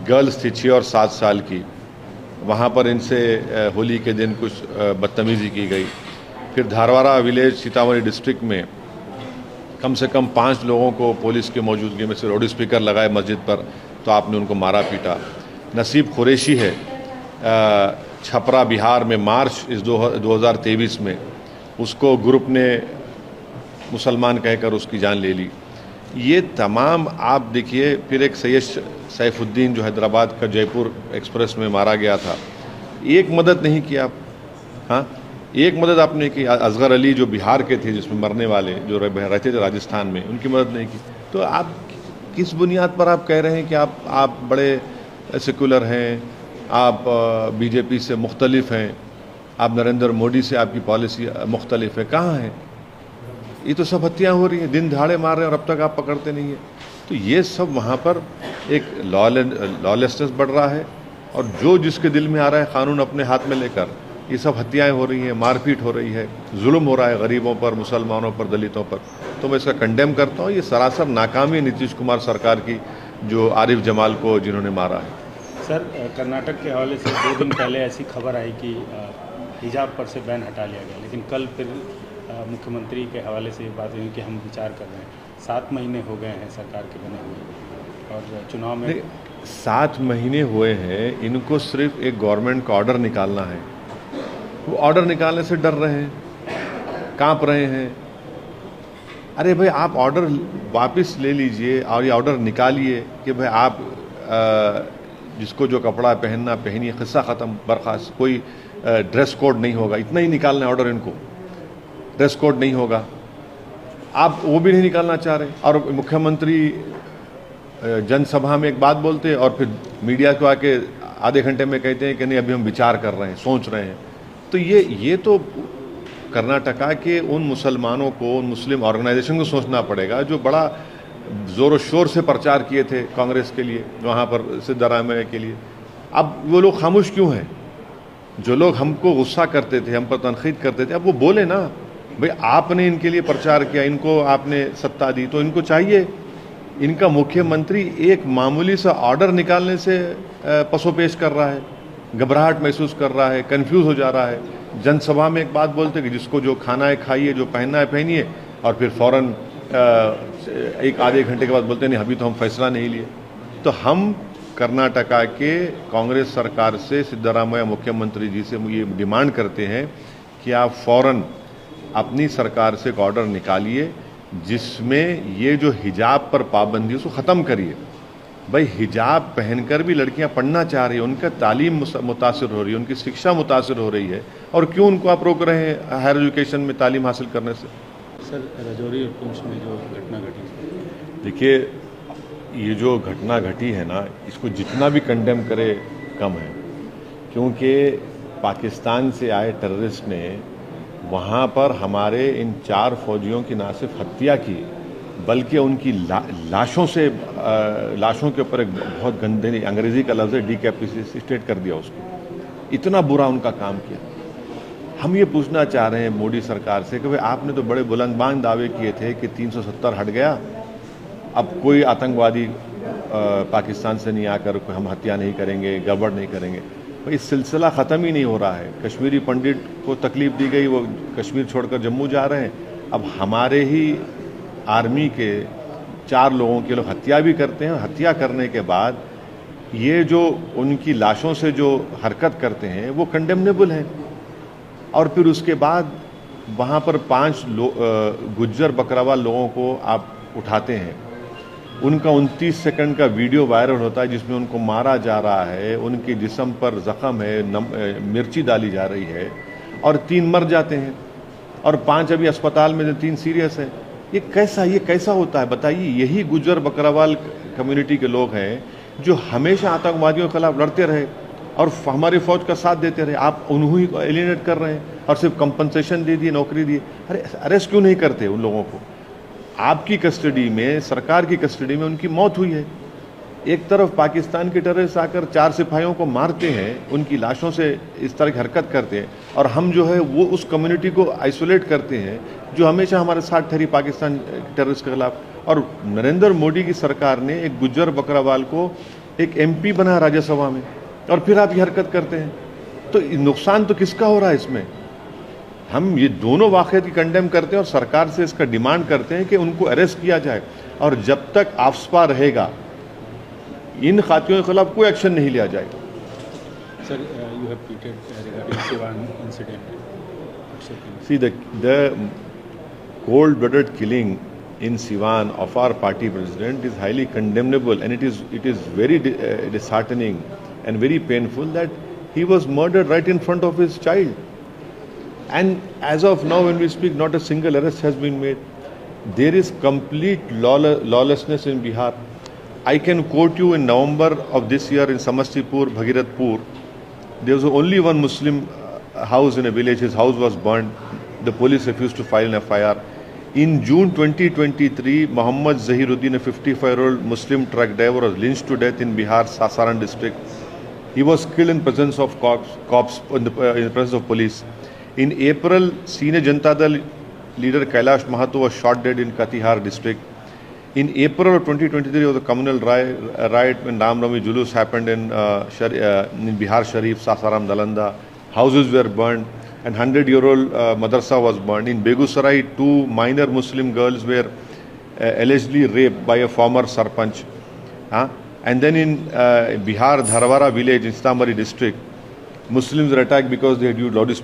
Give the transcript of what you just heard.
Girls थी 6 और 7 साल की, वहाँ पर इनसे होली के दिन कुछ बदतमीज़ी की गई। फिर धारवाड़ा विलेज सीतामढ़ी डिस्ट्रिक्ट में कम से कम 5 लोगों को पुलिस की मौजूदगी में से लाउड स्पीकर लगाए मस्जिद पर, तो आपने उनको मारा पीटा। नसीब कुरैशी है, छपरा बिहार में मार्च इस 2023 में उसको ग्रुप ने मुसलमान कहकर उसकी जान ले ली। ये तमाम आप देखिए। फिर एक सैयद सैफुद्दीन जो हैदराबाद का जयपुर एक्सप्रेस में मारा गया था, एक मदद नहीं की आप। हाँ, एक मदद आपने की। असगर अली जो बिहार के थे, जिसमें मरने वाले जो रहते थे राजस्थान में, उनकी मदद नहीं की। तो आप किस बुनियाद पर आप कह रहे हैं कि आप बड़े सेकुलर हैं, आप बीजेपी से मुख्तलिफ हैं, आप नरेंद्र मोदी से आपकी पॉलिसी मुख्तलिफ है? कहाँ है? ये तो सब हत्याएं हो रही हैं, दिन दहाड़े मार रहे हैं और अब तक आप पकड़ते नहीं हैं। तो ये सब वहाँ पर एक लॉलेसनेस बढ़ रहा है, और जो जिसके दिल में आ रहा है कानून अपने हाथ में लेकर ये सब हत्याएं हो रही हैं, मारपीट हो रही है, जुल्म हो रहा है गरीबों पर, मुसलमानों पर, दलितों पर। तो मैं इसका कंडेम करता हूँ। ये सरासर नाकामी है नीतीश कुमार सरकार की, जो आरिफ जमाल को जिन्होंने मारा है। सर, कर्नाटक के हवाले से 2 दिन पहले ऐसी खबर आई कि हिजाब पर से बैन हटा लिया गया, लेकिन कल फिर मुख्यमंत्री के हवाले से ये बात हुई कि हम विचार कर रहे हैं। 7 महीने हो गए हैं सरकार के बने हुए, और चुनाव में 7 महीने हुए हैं। इनको सिर्फ एक गवर्नमेंट का ऑर्डर निकालना है। वो ऑर्डर निकालने से डर रहे हैं, कांप रहे हैं। अरे भाई, आप ऑर्डर वापस ले लीजिए और ये ऑर्डर निकालिए कि भाई आप जिसको जो कपड़ा पहनना पहनिए, किस्सा ख़त्म, बर्खास्त। कोई ड्रेस कोड नहीं होगा, इतना ही निकालना है ऑर्डर इनको। ड्रेस कोड नहीं होगा, आप वो भी नहीं निकालना चाह रहे। और मुख्यमंत्री जनसभा में एक बात बोलते हैं और फिर मीडिया को आके आधे घंटे में कहते हैं कि नहीं, अभी हम विचार कर रहे हैं, सोच रहे हैं। तो ये तो कर्नाटका के उन मुसलमानों को, उन मुस्लिम ऑर्गेनाइजेशन को सोचना पड़ेगा जो बड़ा ज़ोर शोर से प्रचार किए थे कांग्रेस के लिए, वहाँ पर सिद्धरामैया के लिए। अब वो लोग खामोश क्यों हैं? जो लोग हमको गुस्सा करते थे, हम पर तनकीद करते थे, अब वो बोले ना भाई, आपने इनके लिए प्रचार किया, इनको आपने सत्ता दी, तो इनको चाहिए। इनका मुख्यमंत्री एक मामूली सा ऑर्डर निकालने से पसोपेश कर रहा है, घबराहट महसूस कर रहा है, कंफ्यूज हो जा रहा है। जनसभा में एक बात बोलते कि जिसको जो खाना है खाइए, जो पहनना है पहनिए, और फिर फौरन एक आधे घंटे के बाद बोलते नहीं, अभी तो हम फैसला नहीं लिए। तो हम कर्नाटका के कांग्रेस सरकार से, सिद्धरामैया मुख्यमंत्री जी से ये डिमांड करते हैं कि आप फौरन अपनी सरकार से एक ऑर्डर निकालिए जिसमें ये जो हिजाब पर पाबंदी उसको ख़त्म करिए। भाई, हिजाब पहनकर भी लड़कियां पढ़ना चाह रही हैं, उनका तालीम मुतासिर हो रही है, उनकी शिक्षा मुतासिर हो रही है, और क्यों उनको आप रोक रहे हैं हायर एजुकेशन में तालीम हासिल करने से? सर, राजौरी और पुंछ में जो घटना घटी, देखिए, ये जो घटना घटी है ना, इसको जितना भी कंडेम करे कम है, क्योंकि पाकिस्तान से आए टेररिस्ट ने वहाँ पर हमारे इन 4 फौजियों की ना सिर्फ हत्या की, बल्कि उनकी लाशों के ऊपर एक बहुत गंदे, अंग्रेजी का लफ्ज़ है डिकैपिटेट कर दिया उसको। इतना बुरा उनका काम किया। हम ये पूछना चाह रहे हैं मोदी सरकार से कि भाई, आपने तो बड़े बुलंदबान दावे किए थे कि 370 हट गया, अब कोई आतंकवादी पाकिस्तान से नहीं आकर हम हत्या नहीं करेंगे, गड़बड़ नहीं करेंगे। भाई, इस सिलसिला ख़त्म ही नहीं हो रहा है। कश्मीरी पंडित को तकलीफ़ दी गई, वो कश्मीर छोड़कर जम्मू जा रहे हैं। अब हमारे ही आर्मी के 4 लोगों की लोग हत्या भी करते हैं। हत्या करने के बाद ये जो उनकी लाशों से जो हरकत करते हैं वो कंडेमनेबल है। और फिर उसके बाद वहाँ पर 5 गुज्जर बकरवाल लोगों को आप उठाते हैं, उनका 29 सेकंड का वीडियो वायरल होता है जिसमें उनको मारा जा रहा है, उनके जिस्म पर जख्म है, मिर्ची डाली जा रही है, और 3 मर जाते हैं और 5 अभी अस्पताल में, 3 सीरियस हैं। ये कैसा होता है बताइए? यही गुज्जर बकरवाल कम्युनिटी के लोग हैं जो हमेशा आतंकवादियों के खिलाफ लड़ते रहे और हमारी फौज का साथ देते रहे। आप उन्हीं को एलिनेट कर रहे हैं और सिर्फ कंपनसेशन दे दिए, नौकरी दी। अरे, अरेस्ट क्यों नहीं करते उन लोगों को? आपकी कस्टडी में, सरकार की कस्टडी में उनकी मौत हुई है। एक तरफ पाकिस्तान के टेररिस्ट आकर 4 सिपाहियों को मारते हैं, उनकी लाशों से इस तरह की हरकत करते हैं, और हम जो है वो उस कम्युनिटी को आइसोलेट करते हैं जो हमेशा हमारे साथ ठहरी पाकिस्तान टेररिस्ट के खिलाफ। और नरेंद्र मोदी की सरकार ने एक गुज्जर बकरवाल को एक MP बना राज्यसभा में, और फिर आप ये हरकत करते हैं। तो नुकसान तो किसका हो रहा है इसमें? हम ये दोनों वाक़यात की कंडेम करते हैं और सरकार से इसका डिमांड करते हैं कि उनको अरेस्ट किया जाए, और जब तक आफ्सपा रहेगा इन खातियों के खिलाफ कोई एक्शन नहीं लिया जाएगा। Sir, you have tweeted regarding Siwan incident. See, the cold-blooded killing in Siwan of our party president is highly condemnable, and it is very disheartening and very painful that he was murdered right in front of his child. And as of now, when we speak, not a single arrest has been made. There is complete lawlessness in Bihar. I can quote you in November of this year in Samastipur, Bhagirathpur, there was only one Muslim house in a village. His house was burned. The police refused to file an FIR. In June 2023, Muhammad Zahiruddin, a 55-year-old Muslim truck driver, was lynched to death in Bihar, Sasaran district. He was killed in presence of cops in the presence of police. In April, senior Janata Dal leader Kailash Mahato was shot dead in Katihar district. In April of 2023, there was a communal riot when Ram Navami Julus happened in Bihar Sharif, Sasaram, Nalanda. Houses were burned and 100-year-old madrasa was burned. In Begusarai, 2 minor Muslim girls were allegedly raped by a former sarpanch. And then in Bihar, Dharwara village in Sitamarhi district, Muslims were attacked because they had used loudspeakers.